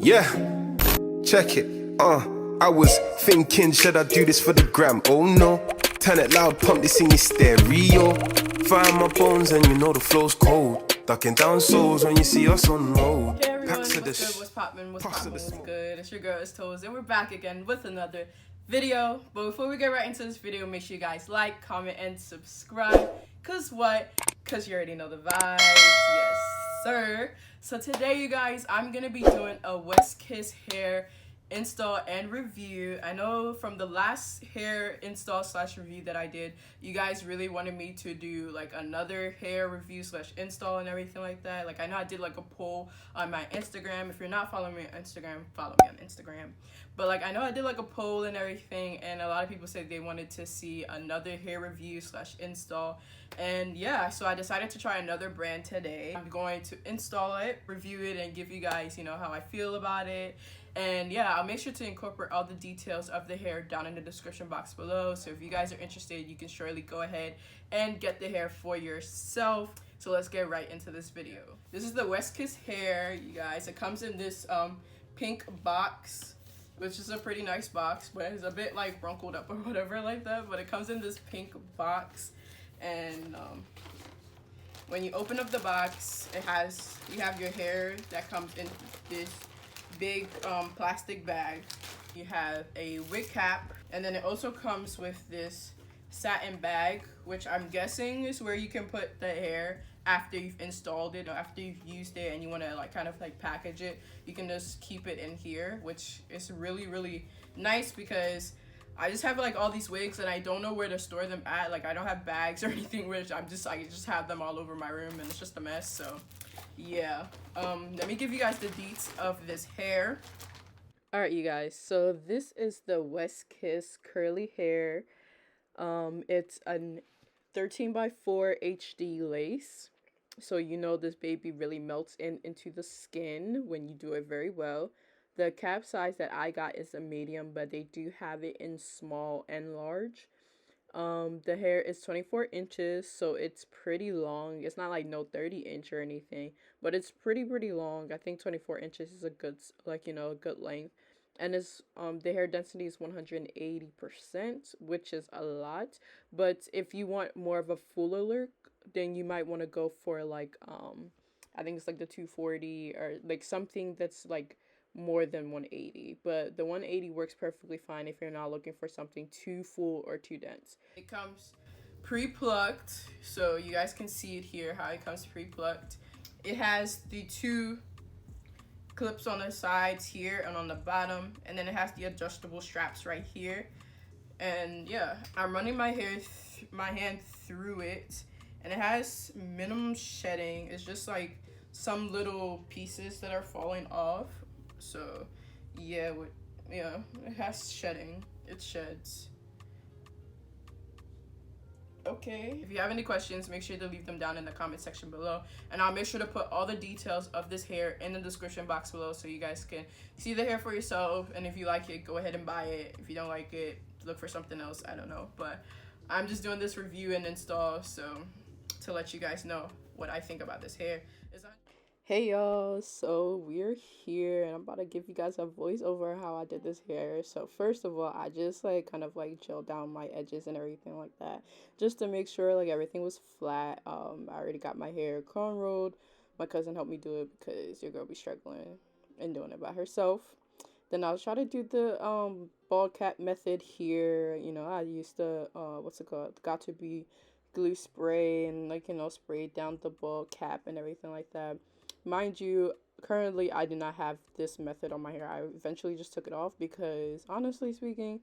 Yeah, check it. I was thinking, should I do this for the gram? Oh no, turn it loud, pump this in your stereo. Fire my bones and you know the flow's cold. Ducking down souls when you see us on the road. Hey everyone, what's good, what's poppin', what's good? It's your girl itstolz, and we're back again with another video. But before we get right into this video, make sure you guys like, comment, and subscribe. Cause what? Cause you already know the vibes. Yes, sir. So today, you guys, I'm gonna be doing a West Kiss hair install and review. I know from the last hair install / review that I did, you guys really wanted me to do like another hair review / install and everything like that. Like, I know I did like a poll on my Instagram. If you're not following me on Instagram, follow me on Instagram. But like, I know I did like a poll and everything, and a lot of people said they wanted to see another hair review / install. And yeah, so I decided to try another brand today. I'm going to install it, review it, and give you guys, you know, how I feel about it. And yeah, I'll make sure to incorporate all the details of the hair down in the description box below. So if you guys are interested, you can surely go ahead and get the hair for yourself. So let's get right into this video. This is the West Kiss hair, you guys. It comes in this pink box, which is a pretty nice box, but it's a bit like wrinkled up or whatever like that. But it comes in this pink box, and when you open up the box, you have your hair that comes in this big plastic bag. You have a wig cap, and then it also comes with this satin bag, which I'm guessing is where you can put the hair after you've installed it or after you've used it and you want to like kind of like package it. You can just keep it in here, which is really nice because I just have like all these wigs and I don't know where to store them at. Like, I don't have bags or anything, which I just have them all over my room and it's just a mess. So yeah, let me give you guys the deets of this hair. All right, you guys, so this is the West Kiss curly hair. It's a 13x4 HD lace, so you know this baby really melts into the skin when you do it very well. The cap size that I got is a medium, but they do have it in small and large. The hair is 24 inches, so it's pretty long. It's not like no 30-inch or anything, but it's pretty long. I think 24 inches is a good, like, you know, a good length. And it's the hair density is 180%, which is a lot. But if you want more of a fuller look, then you might want to go for like I think it's like the 240 or like something that's like more than 180, but the 180 works perfectly fine if you're not looking for something too full or too dense. It comes pre-plucked, so you guys can see it here how it comes pre-plucked. It has the two clips on the sides here and on the bottom, and then it has the adjustable straps right here. And yeah, I'm running my hand through it, and it has minimum shedding. It's just like some little pieces that are falling off. So yeah, it has shedding. It sheds. Okay, if you have any questions, make sure to leave them down in the comment section below, and I'll make sure to put all the details of this hair in the description box below so you guys can see the hair for yourself. And if you like it, go ahead and buy it. If you don't like it, look for something else. I don't know, but I'm just doing this review and install so to let you guys know what I think about this hair. Hey y'all, so we're here and I'm about to give you guys a voiceover how I did this hair. So first of all, I just like kind of like gelled down my edges and everything like that, just to make sure like everything was flat. I already got my hair cornrowed. My cousin helped me do it because your girl be struggling and doing it by herself. Then I'll try to do the ball cap method here. You know, I used the what's it called? Got to be glue spray and like, you know, spray down the ball cap and everything like that. Mind you, currently I do not have this method on my hair. I eventually just took it off because, honestly speaking,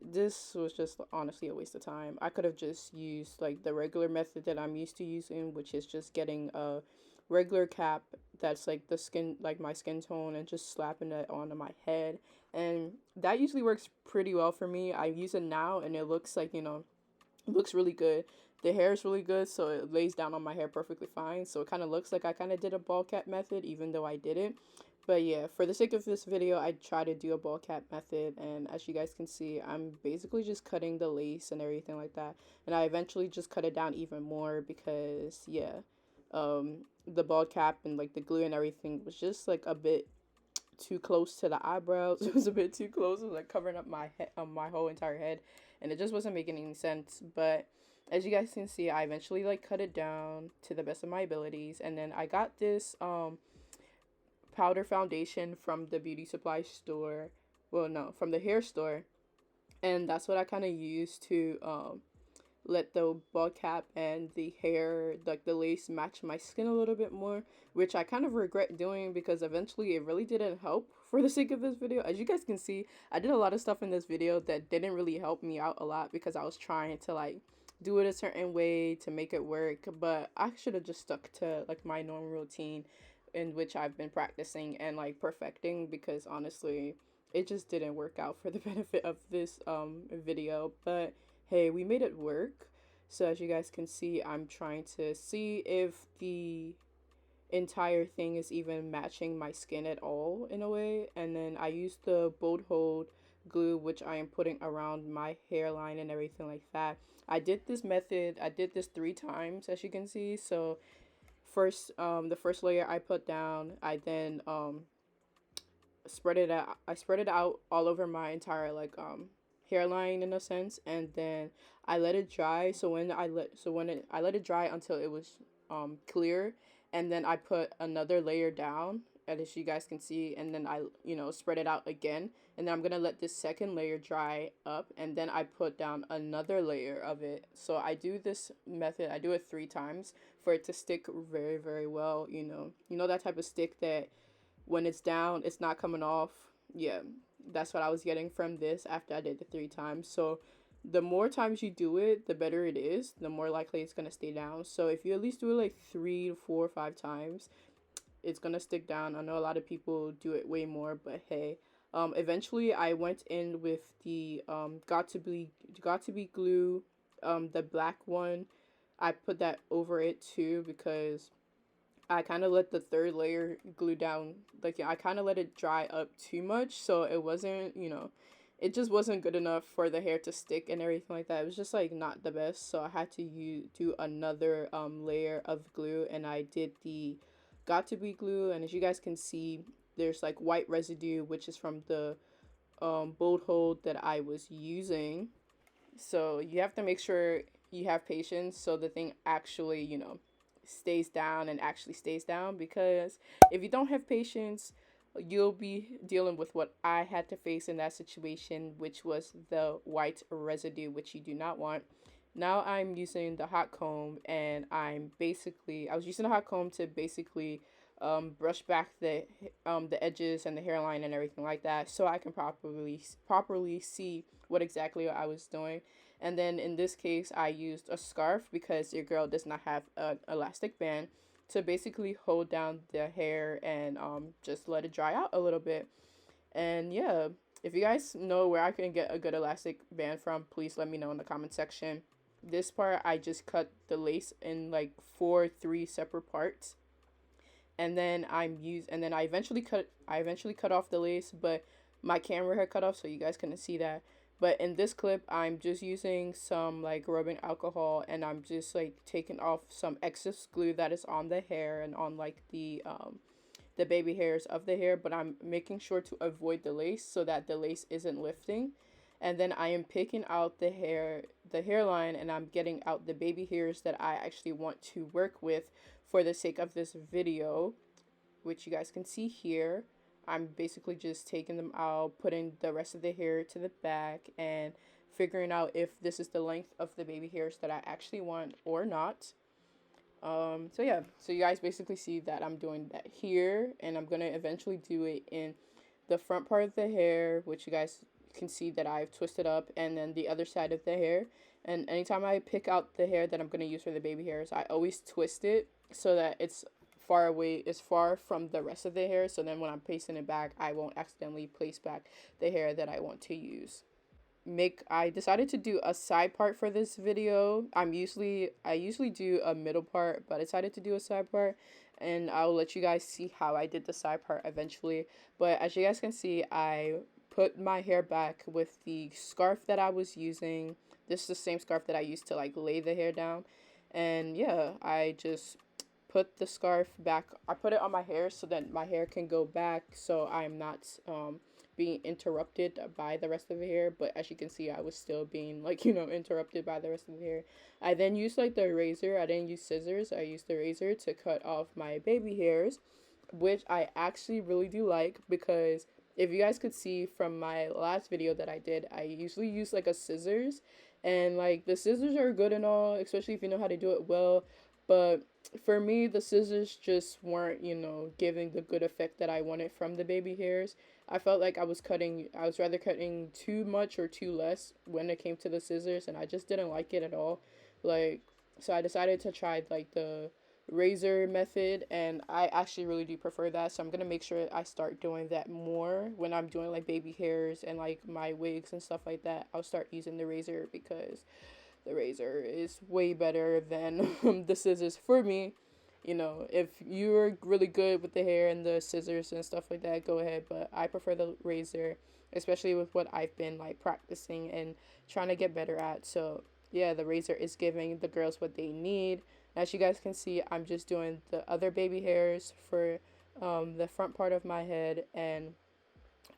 this was just honestly a waste of time. I could have just used like the regular method that I'm used to using, which is just getting a regular cap that's like the skin, like my skin tone, and just slapping it onto my head. And that usually works pretty well for me. I use it now and it looks like, you know, it looks really good. The hair is really good, so it lays down on my hair perfectly fine. So it kind of looks like I kind of did a ball cap method, even though I didn't. But yeah, for the sake of this video, I try to do a ball cap method. And as you guys can see, I'm basically just cutting the lace and everything like that. And I eventually just cut it down even more because, yeah, the ball cap and like the glue and everything was just like a bit too close to the eyebrows. It was a bit too close. It was like covering up my head, my whole entire head, and it just wasn't making any sense. But as you guys can see, I eventually like cut it down to the best of my abilities, and then I got this powder foundation from the beauty supply store. Well, no, from the hair store, and that's what I kind of used to let the ball cap and the hair, like the lace, match my skin a little bit more, which I kind of regret doing because eventually it really didn't help for the sake of this video. As you guys can see, I did a lot of stuff in this video that didn't really help me out a lot because I was trying to like do it a certain way to make it work, but I should have just stuck to like my normal routine in which I've been practicing and like perfecting, because honestly it just didn't work out for the benefit of this video. But hey, we made it work. So as you guys can see, I'm trying to see if the entire thing is even matching my skin at all in a way. And then I used the bold hold glue, which I am putting around my hairline and everything like that. I did this 3 times, as you can see. So first, the first layer I put down, I then spread it out. I spread it out all over my entire like hairline in a sense, and then I let it dry. So I let it dry until it was clear, and then I put another layer down, as you guys can see, and then I spread it out again, and then I'm gonna let this second layer dry up, and then I put down another layer of it. So I do this method, I do it 3 times for it to stick very, very well. You know that type of stick that when it's down it's not coming off. Yeah, that's what I was getting from this after I did the 3 times. So the more times you do it, the better it is, the more likely it's gonna stay down. So if you at least do it like 3 to 4 or 5 times, it's gonna stick down. I know a lot of people do it way more, but hey, eventually I went in with the got to be glue, the black one. I put that over it too because I kind of let the third layer glue down. Like, I kind of let it dry up too much, so it wasn't, it just wasn't good enough for the hair to stick and everything like that. It was just like not the best, so I had to do another layer of glue, and I did the got to be glue. And as you guys can see, there's like white residue, which is from the bold hold that I was using. So you have to make sure you have patience so the thing actually stays down and actually stays down, because if you don't have patience, you'll be dealing with what I had to face in that situation, which was the white residue, which you do not want. Now I'm using the hot comb, and I was using the hot comb to basically brush back the edges and the hairline and everything like that, so I can properly see what exactly I was doing. And then in this case, I used a scarf because your girl does not have an elastic band to basically hold down the hair and just let it dry out a little bit. And yeah, if you guys know where I can get a good elastic band from, please let me know in the comment section. This part, I just cut the lace in like 3 separate parts, and then I eventually cut off the lace, but my camera had cut off, so you guys couldn't see that. But in this clip, I'm just using some like rubbing alcohol, and I'm just like taking off some excess glue that is on the hair and on like the baby hairs of the hair, but I'm making sure to avoid the lace so that the lace isn't lifting. And then I am picking out the hairline, and I'm getting out the baby hairs that I actually want to work with for the sake of this video, which you guys can see here. I'm basically just taking them out, putting the rest of the hair to the back, and figuring out if this is the length of the baby hairs that I actually want or not. So yeah, so you guys basically see that I'm doing that here, and I'm gonna eventually do it in the front part of the hair, which you guys can see that I've twisted up, and then the other side of the hair. And anytime I pick out the hair that I'm gonna use for the baby hairs, I always twist it so that it's far from the rest of the hair, so then when I'm placing it back, I won't accidentally place back the hair that I want to use. I decided to do a side part for this video. I usually do a middle part, but I decided to do a side part, and I'll let you guys see how I did the side part eventually. But as you guys can see, I put my hair back with the scarf that I was using. This is the same scarf that I used to like lay the hair down, and yeah, I just put the scarf back. I put it on my hair so that my hair can go back, so I'm not being interrupted by the rest of the hair. But as you can see, I was still being, like, you know, interrupted by the rest of the hair. I then used like the razor. I didn't use scissors. I used the razor to cut off my baby hairs, which I actually really do like, because if you guys could see from my last video that I did, I usually use like a scissors, and like the scissors are good and all, especially if you know how to do it well, but for me the scissors just weren't, you know, giving the good effect that I wanted from the baby hairs. I felt like I was rather cutting too much or too less when it came to the scissors, and I just didn't like it at all. Like, so I decided to try like the razor method, and I actually really do prefer that, so I'm gonna make sure I start doing that more when I'm doing like baby hairs and like my wigs and stuff like that. I'll start using the razor because the razor is way better than the scissors for me. You know, if you're really good with the hair and the scissors and stuff like that, go ahead, but I prefer the razor, especially with what I've been like practicing and trying to get better at. So yeah, the razor is giving the girls what they need. As you guys can see, I'm just doing the other baby hairs for the front part of my head, and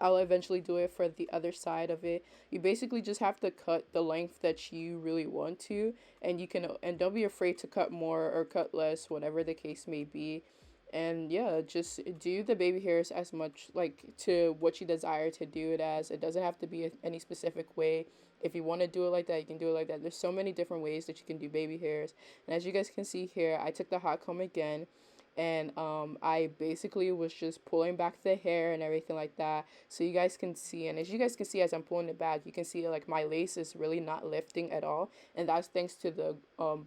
I'll eventually do it for the other side of it. You basically just have to cut the length that you really want to, and don't be afraid to cut more or cut less, whatever the case may be. And yeah, just do the baby hairs as much like to what you desire to do it as. It doesn't have to be any specific way. If you want to do it like that, you can do it like that. There's so many different ways that you can do baby hairs. And as you guys can see here, I took the hot comb again, and I basically was just pulling back the hair and everything like that, so you guys can see. And as you guys can see, as I'm pulling it back, you can see like my lace is really not lifting at all, and that's thanks to the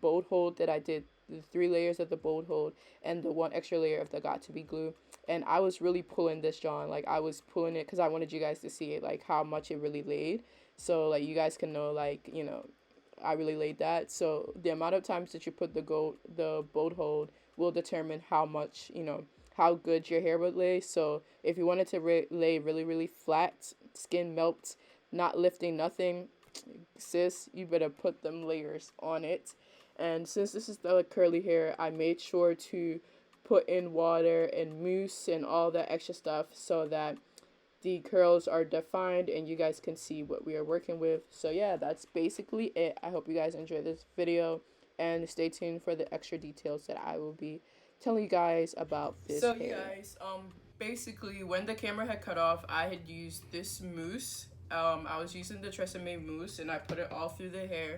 bolt hold that I did, the 3 layers of the bolt hold and the 1 extra layer of the got2b glue. And I was really pulling this, John. Like, I was pulling it because I wanted you guys to see it, like how much it really laid, so like you guys can know, like, you know, I really laid that. So the amount of times that you put the bolt hold will determine how much, you know, how good your hair would lay. So if you wanted to lay really, really flat, skin melt, not lifting nothing, sis, you better put them layers on it. And since this is the curly hair, I made sure to put in water and mousse and all that extra stuff so that the curls are defined and you guys can see what we are working with. So yeah, that's basically it. I hope you guys enjoy this video, and stay tuned for the extra details that I will be telling you guys about this hair. So you guys, basically when the camera had cut off, I had used this mousse. I was using the Tresemme mousse, and I put it all through the hair,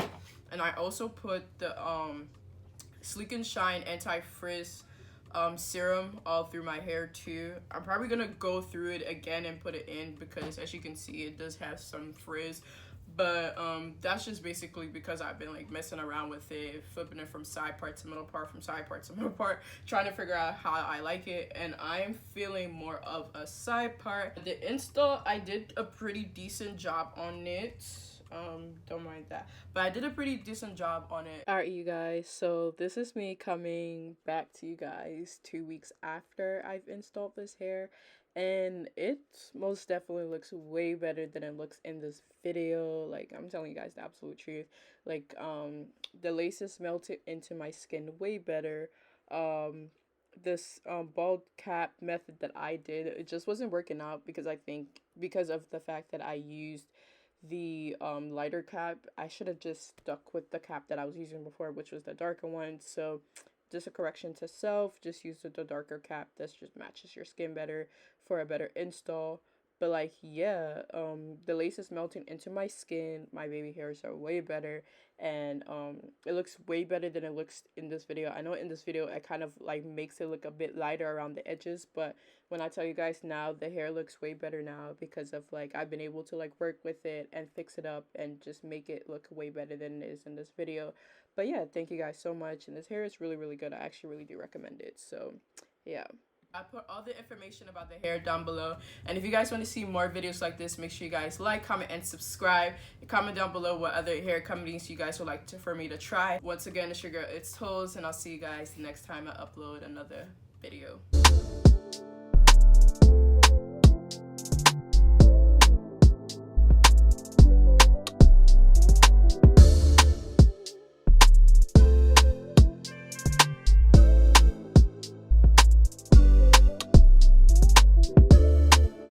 and I also put the Sleek and Shine anti-frizz serum all through my hair too. I'm probably gonna go through it again and put it in because, as you can see, it does have some frizz, but that's just basically because I've been like messing around with it, flipping it from side part to middle part, from side part to middle part, trying to figure out how I like it, and I'm feeling more of a side part. The install, I did a pretty decent job on it. Don't mind that, but I did a pretty decent job on it. Alright, you guys, so this is me coming back to you guys 2 weeks after I've installed this hair, and it most definitely looks way better than it looks in this video. Like, I'm telling you guys the absolute truth. Like, the laces melted into my skin way better. This bald cap method that I did, it just wasn't working out because I think because of the fact that I used the lighter cap. I should have just stuck with the cap that I was using before, which was the darker one. So just a correction to self, just use the darker cap that just matches your skin better for a better install. But like, yeah, the lace is melting into my skin, my baby hairs are way better, and it looks way better than it looks in this video. I know in this video it kind of like makes it look a bit lighter around the edges, but when I tell you guys now, the hair looks way better now because of like I've been able to like work with it and fix it up and just make it look way better than it is in this video. But yeah, thank you guys so much, and this hair is really, really good. I actually really do recommend it. So yeah, I put all the information about the hair down below, and if you guys want to see more videos like this, make sure you guys like, comment, and subscribe. Comment down below what other hair companies you guys would like for me to try. Once again, it's your girl, itstolz, and I'll see you guys next time I upload another video.